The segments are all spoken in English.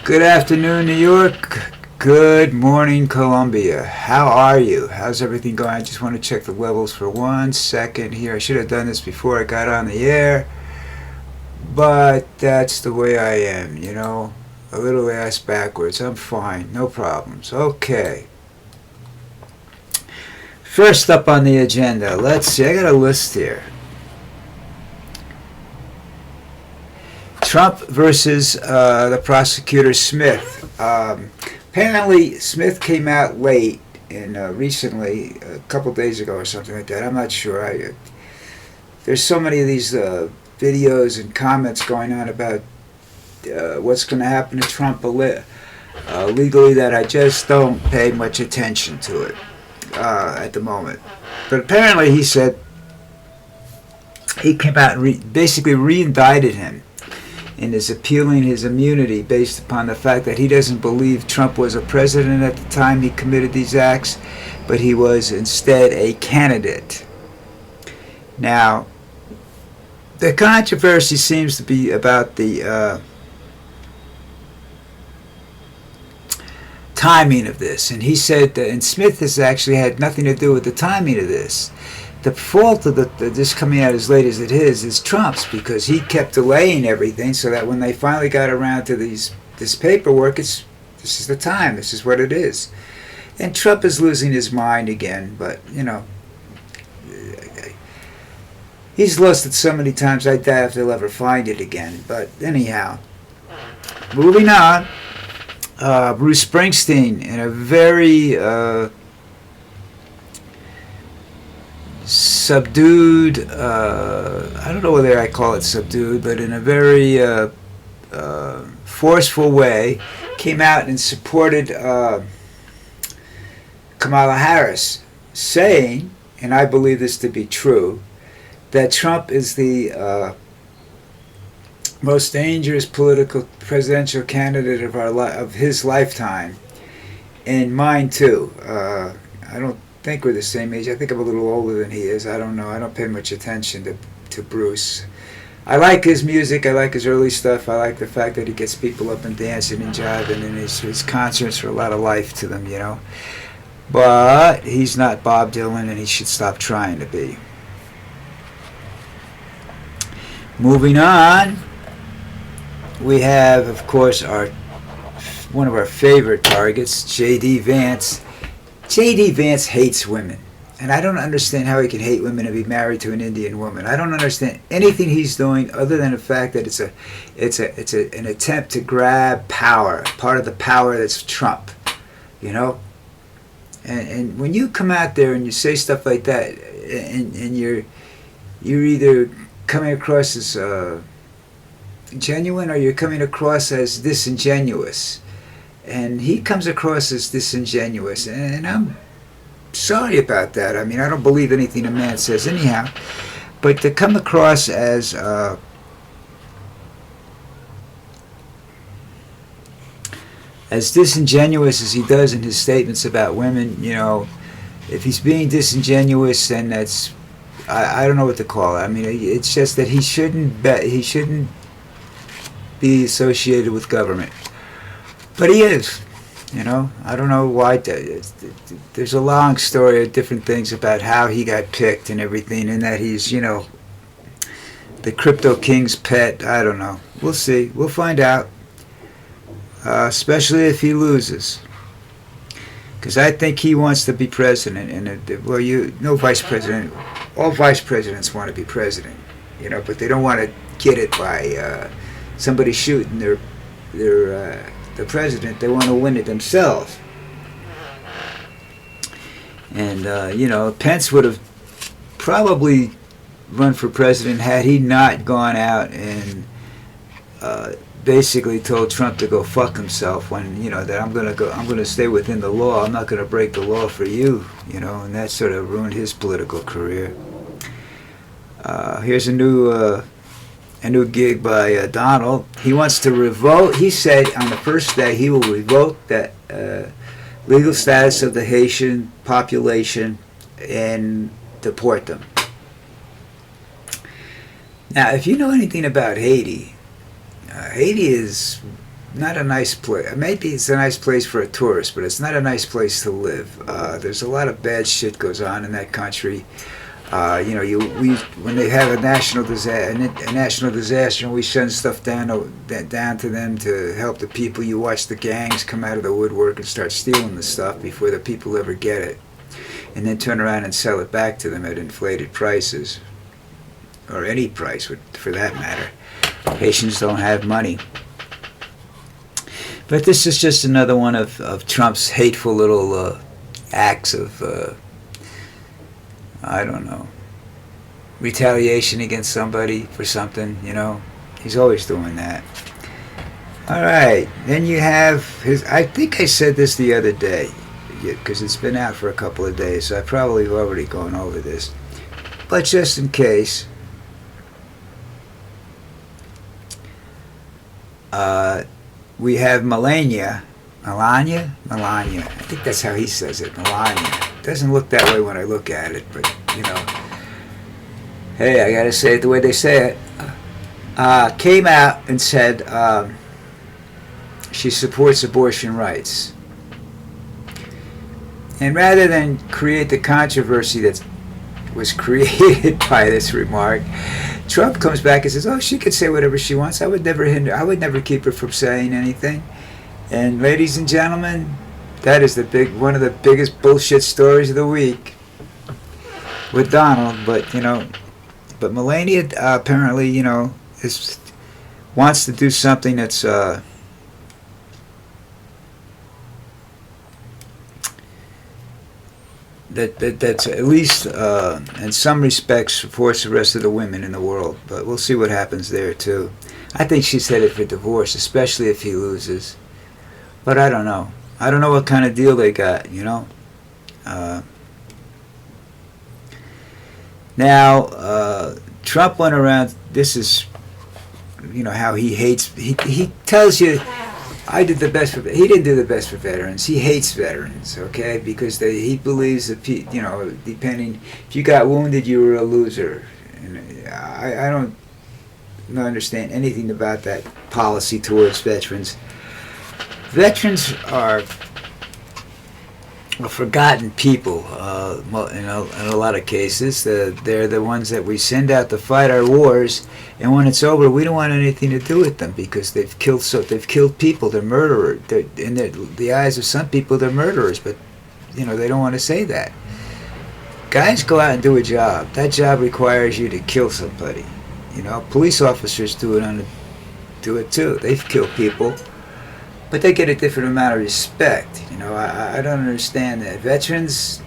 Good afternoon, New York. Good morning, Colombia. How are you? How's everything going? I just want to check the levels for 1 second here. I should have done this before I got on the air, but that's the way I am, you know. A little ass backwards. I'm fine. No problems. Okay. First up on the agenda, let's see. I got a list here. Trump versus the prosecutor Smith. Apparently, Smith came out late and recently, a couple days ago or something like that. I'm not sure. There's so many of these videos and comments going on about what's going to happen to Trump legally that I just don't pay much attention to it at the moment. But apparently, he said he came out and basically re-indicted him and is appealing his immunity based upon the fact that he doesn't believe Trump was a president at the time he committed these acts, but he was instead a candidate. Now, the controversy seems to be about the timing of this, and he said that, and Smith has actually had nothing to do with the timing of this. The fault of this coming out as late as it is Trump's, because he kept delaying everything so that when they finally got around to this paperwork, this is the time, this is what it is. And Trump is losing his mind again, but, you know, he's lost it so many times I doubt if they'll ever find it again. But anyhow, moving on, Bruce Springsteen in a very subdued, I don't know whether I call it subdued, but in a very forceful way, came out and supported Kamala Harris, saying, and I believe this to be true, that Trump is the most dangerous presidential candidate of his lifetime, and mine too. I don't think we're the same age. I think I'm a little older than he is. I don't know. I don't pay much attention to Bruce. I like his music. I like his early stuff. I like the fact that he gets people up and dancing and jiving, and his concerts are a lot of life to them, you know. But he's not Bob Dylan, and he should stop trying to be. Moving on, we have, of course, one of our favorite targets, J.D. Vance. J.D. Vance hates women, and I don't understand how he can hate women and be married to an Indian woman. I don't understand anything he's doing other than the fact that it's an attempt to grab power, part of the power that's Trump, you know. And when you come out there and you say stuff like that, and you're either coming across as genuine or you're coming across as disingenuous. And he comes across as disingenuous, and I'm sorry about that. I mean, I don't believe anything a man says anyhow, but to come across as disingenuous as he does in his statements about women, you know, if he's being disingenuous, then that's, I don't know what to call it. I mean, it's just that he shouldn't be associated with government. But he is, you know. I don't know why. There's a long story of different things about how he got picked and everything, and that he's, you know, the crypto king's pet. I don't know. We'll see. We'll find out. Especially if he loses, because I think he wants to be president. And well, no vice president. All vice presidents want to be president, you know, but they don't want to get it by somebody shooting the president. They want to win it themselves. And you know, Pence would have probably run for president had he not gone out and basically told Trump to go fuck himself, when, you know, that I'm going to stay within the law. I'm not going to break the law for you, you know, and that sort of ruined his political career. Here's a new gig by Donald. He wants to revoke. He said on the first day he will revoke that legal status of the Haitian population and deport them. Now, if you know anything about Haiti, Haiti is not a nice place. Maybe it's a nice place for a tourist, but it's not a nice place to live. There's a lot of bad shit goes on in that country. When they have a national disaster, and we send stuff down to them to help the people. You watch the gangs come out of the woodwork and start stealing the stuff before the people ever get it, and then turn around and sell it back to them at inflated prices, or any price for that matter. Haitians don't have money. But this is just another one of Trump's hateful little acts of, I don't know, retaliation against somebody for something, you know. He's always doing that. All right, then you have his, I think I said this the other day, because it's been out for a couple of days, so I probably have already gone over this. But just in case, we have MELANIA. I think that's how he says it, MELANIA. It doesn't look that way when I look at it, but, you know. Hey, I gotta say it the way they say it. Came out and said she supports abortion rights. And rather than create the controversy that was created by this remark, Trump comes back and says, "Oh, she could say whatever she wants. I would never keep her from saying anything." And ladies and gentlemen, that is one of the biggest bullshit stories of the week with Donald. But but MELANIA apparently, wants to do something that's that's at least in some respects supports the rest of the women in the world. But we'll see what happens there too. I think she's headed for divorce, especially if he loses. But I don't know. I don't know what kind of deal they got, Now, Trump went around, this is, how he hates, he tells you, I did the best for, he didn't do the best for veterans. He hates veterans, okay? Because he believes that, depending, if you got wounded, you were a loser. And I don't understand anything about that policy towards veterans. Veterans are a forgotten people in a lot of cases. They're the ones that we send out to fight our wars, and when it's over, we don't want anything to do with them because they've killed people. They're murderers. In the eyes of some people, they're murderers, but they don't want to say that. Guys go out and do a job. That job requires you to kill somebody. Police officers do it too. They've killed people. But they get a different amount of respect. I don't understand that. Veterans,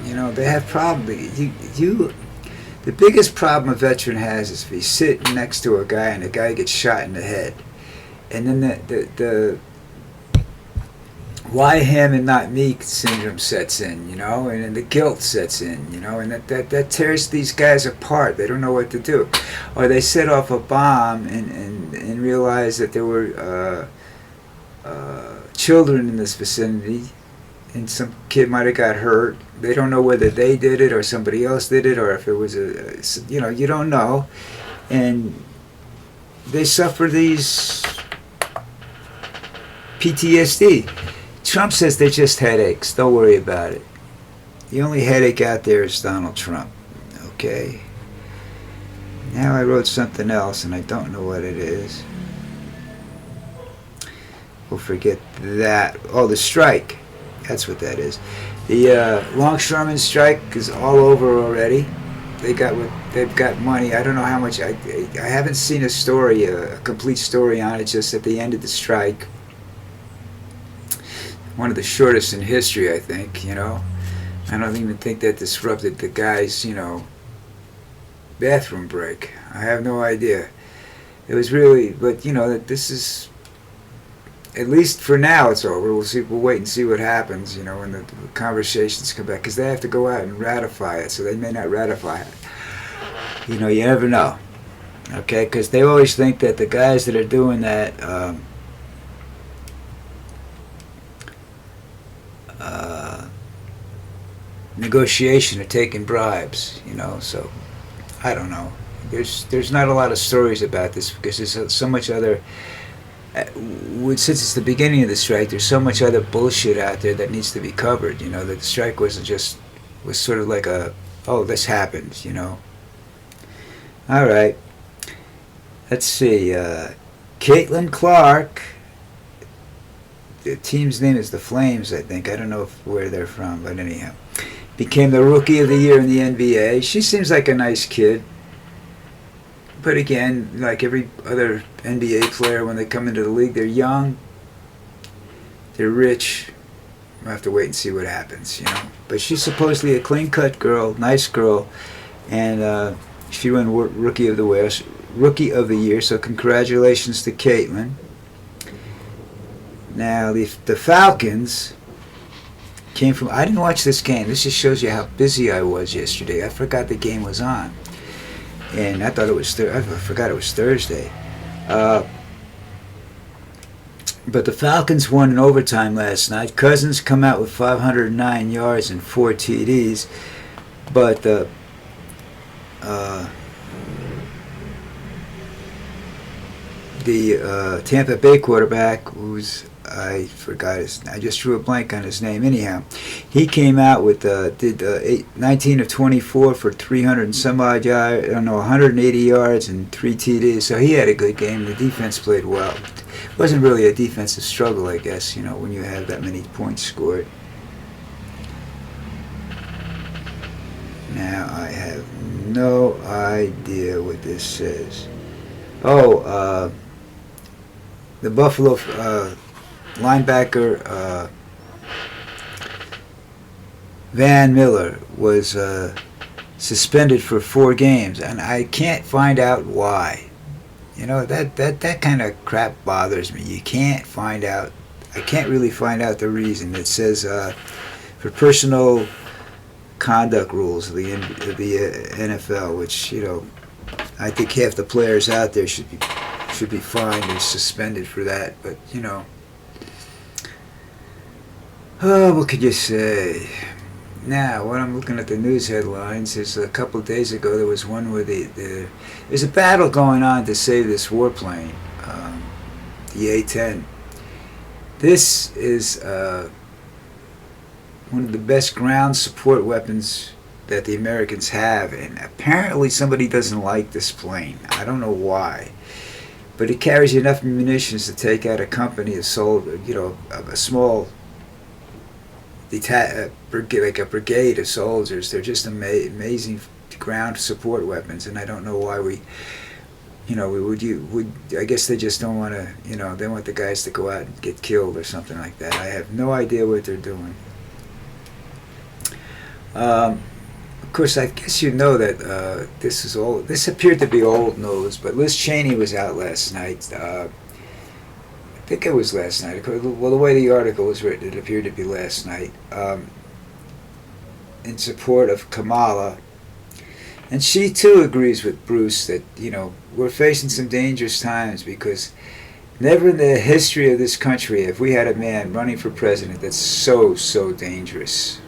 they have problems. The biggest problem a veteran has is if he's sitting next to a guy and the guy gets shot in the head. And then the why him and not me syndrome sets in, and then the guilt sets in, and that tears these guys apart. They don't know what to do. Or they set off a bomb and realize that there were children in this vicinity, and some kid might have got hurt. They don't know whether they did it or somebody else did it, or if it was you don't know, and they suffer these PTSD. Trump says they're just headaches. Don't worry about it. The only headache out there is Donald Trump. Okay. Now I wrote something else, and I don't know what it is. We'll forget that. Oh, the strike. That's what that is. The longshoreman strike is all over already. They've got money. I don't know how much. I haven't seen a complete story on it. Just at the end of the strike, one of the shortest in history, I think. I don't even think that disrupted the guy's bathroom break. I have no idea. It was really, but this is. At least for now, it's over. We'll see. We'll wait and see what happens. When the conversations come back, because they have to go out and ratify it. So they may not ratify it. You never know. Okay, because they always think that the guys that are doing that negotiation are taking bribes. So I don't know. There's not a lot of stories about this because there's so much other since it's the beginning of the strike, there's so much other bullshit out there that needs to be covered. You know, that the strike was sort of like a, oh, this happened. You know. All right. Let's see. Caitlin Clark. The team's name is the Flames, I think. I don't know where they're from, but anyhow, became the Rookie of the Year in the NBA. She seems like a nice kid. But again, like every other NBA player, when they come into the league, they're young, they're rich. We'll have to wait and see what happens, you know. But she's supposedly a clean-cut girl, nice girl, and she won Rookie of the Year. So congratulations to Caitlin. Now the Falcons came from. I didn't watch this game. This just shows you how busy I was yesterday. I forgot the game was on. And I thought it was I forgot it was Thursday. But the Falcons won in overtime last night. Cousins come out with 509 yards and 4 TDs. But the Tampa Bay quarterback, I just drew a blank on his name. Anyhow, he came out with 19 of 24 for 300 and some odd yards, 180 yards and 3 TDs. So he had a good game. The defense played well. It wasn't really a defensive struggle, I guess, you know, when you have that many points scored. Now I have no idea what this says. Oh, the Buffalo linebacker Van Miller was suspended for 4 games, and I can't find out why. You know, that kind of crap bothers me. I can't really find out the reason. It says for personal conduct rules of the NFL, which, you know, I think half the players out there should be fined or suspended for that. But, you know, oh, what could you say? Now, when I'm looking at the news headlines, there's a couple of days ago there was one where there's a battle going on to save this warplane, the A-10. This is one of the best ground support weapons that the Americans have, and apparently somebody doesn't like this plane. I don't know why, but it carries enough munitions to take out a company of a small like a brigade of soldiers. They're just amazing ground support weapons, and I don't know why we would. I guess they just don't want to. You know, they want the guys to go out and get killed or something like that. I have no idea what they're doing. Of course, I guess you know that this appeared to be old news, but Liz Cheney was out last night. I think it was last night. Well, the way the article was written, it appeared to be last night, in support of Kamala. And she, too, agrees with Bruce that, you know, we're facing some dangerous times, because never in the history of this country have we had a man running for president that's so dangerous,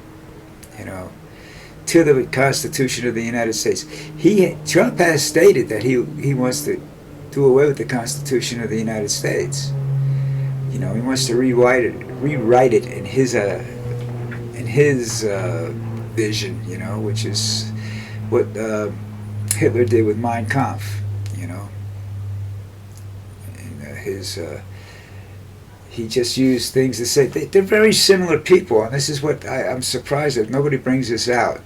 you know, to the Constitution of the United States. Trump has stated that he wants to do away with the Constitution of the United States. You know, he wants to rewrite it in his vision, you know, which is what Hitler did with Mein Kampf, you know. And he just used things to say they're very similar people, and this is what I'm surprised that nobody brings this out.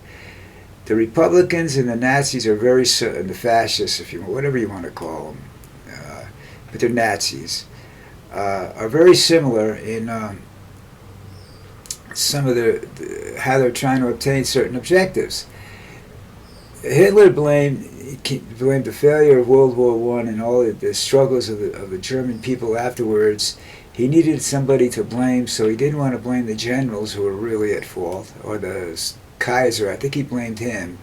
The Republicans and the Nazis are and the fascists, whatever you want to call them, but they're Nazis, are very similar in some of how they're trying to obtain certain objectives. Hitler blamed the failure of World War I and all the struggles of the German people afterwards. He needed somebody to blame, so he didn't want to blame the generals who were really at fault, or the Kaiser. I think he blamed him.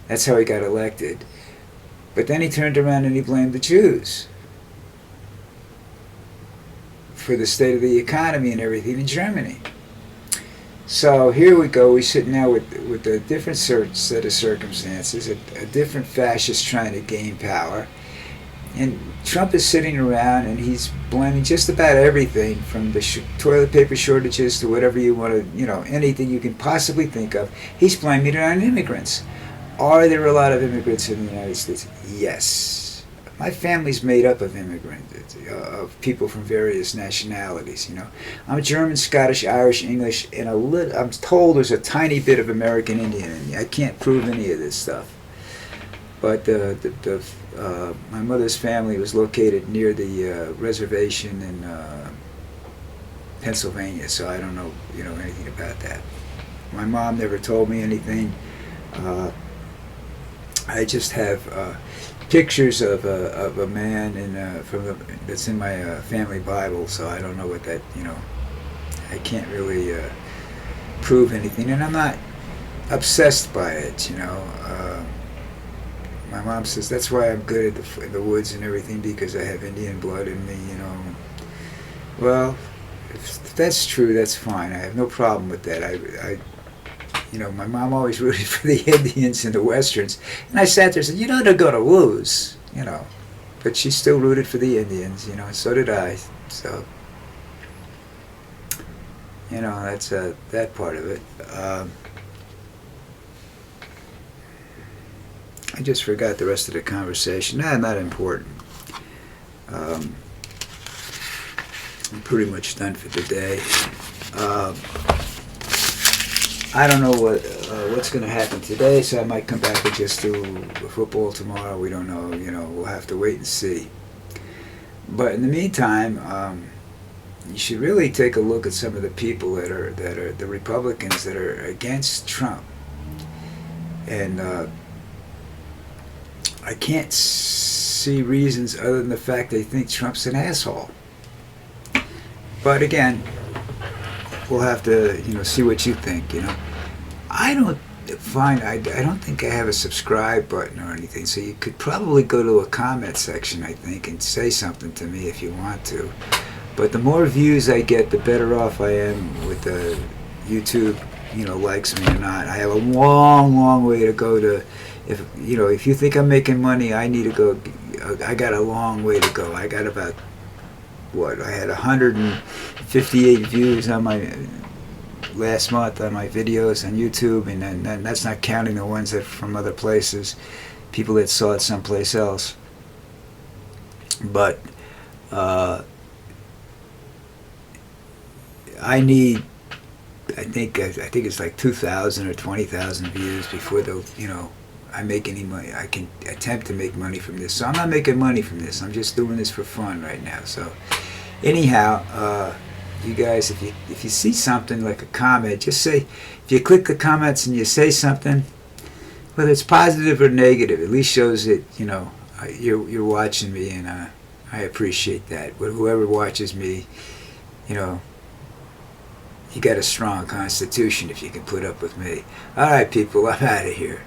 That's how he got elected. But then he turned around and he blamed the Jews for the state of the economy and everything in Germany. So here we go. We sit now with a different set of circumstances, a different fascist trying to gain power. And Trump is sitting around and he's blaming just about everything from the toilet paper shortages to whatever you want to, anything you can possibly think of. He's blaming it on immigrants. Are there a lot of immigrants in the United States? Yes. My family's made up of immigrants, of people from various nationalities. I'm German, Scottish, Irish, English, and I'm told there's a tiny bit of American Indian in me. I can't prove any of this stuff. But my mother's family was located near the reservation in Pennsylvania, so I don't know, anything about that. My mom never told me anything. I just have pictures of a man that's in my family Bible, so I don't know what that, I can't really prove anything, and I'm not obsessed by it, My mom says that's why I'm good in the woods and everything, because I have Indian blood in me, Well, if that's true, that's fine. I have no problem with that. My mom always rooted for the Indians and the Westerns, and I sat there and said, they're going to lose, But she still rooted for the Indians, and so did I. So, that's that part of it. I just forgot the rest of the conversation. Not important. I'm pretty much done for today. I don't know what's going to happen today, so I might come back and just do football tomorrow. We don't know. We'll have to wait and see. But in the meantime, you should really take a look at some of the people that are the Republicans that are against Trump, and I can't see reasons other than the fact they think Trump's an asshole. But again, we'll have to, see what you think. I don't think I have a subscribe button or anything. So you could probably go to a comment section, I think, and say something to me if you want to. But the more views I get, the better off I am with the YouTube. Likes me or not. I have a long, long way to go to. If you think I'm making money, I need to go. I got a long way to go. I got about I had 158 views on my last month on my videos on YouTube, and then that's not counting the ones that from other places, people that saw it someplace else. But I think it's like 2,000 or 20,000 views before I make any money. I can attempt to make money from this. So I'm not making money from this. I'm just doing this for fun right now. So anyhow, you guys, if you see something like a comment, just say, if you click the comments and you say something, whether it's positive or negative, at least shows that you're watching me, and I appreciate that. Whoever watches me, you got a strong constitution if you can put up with me. All right, people, I'm out of here.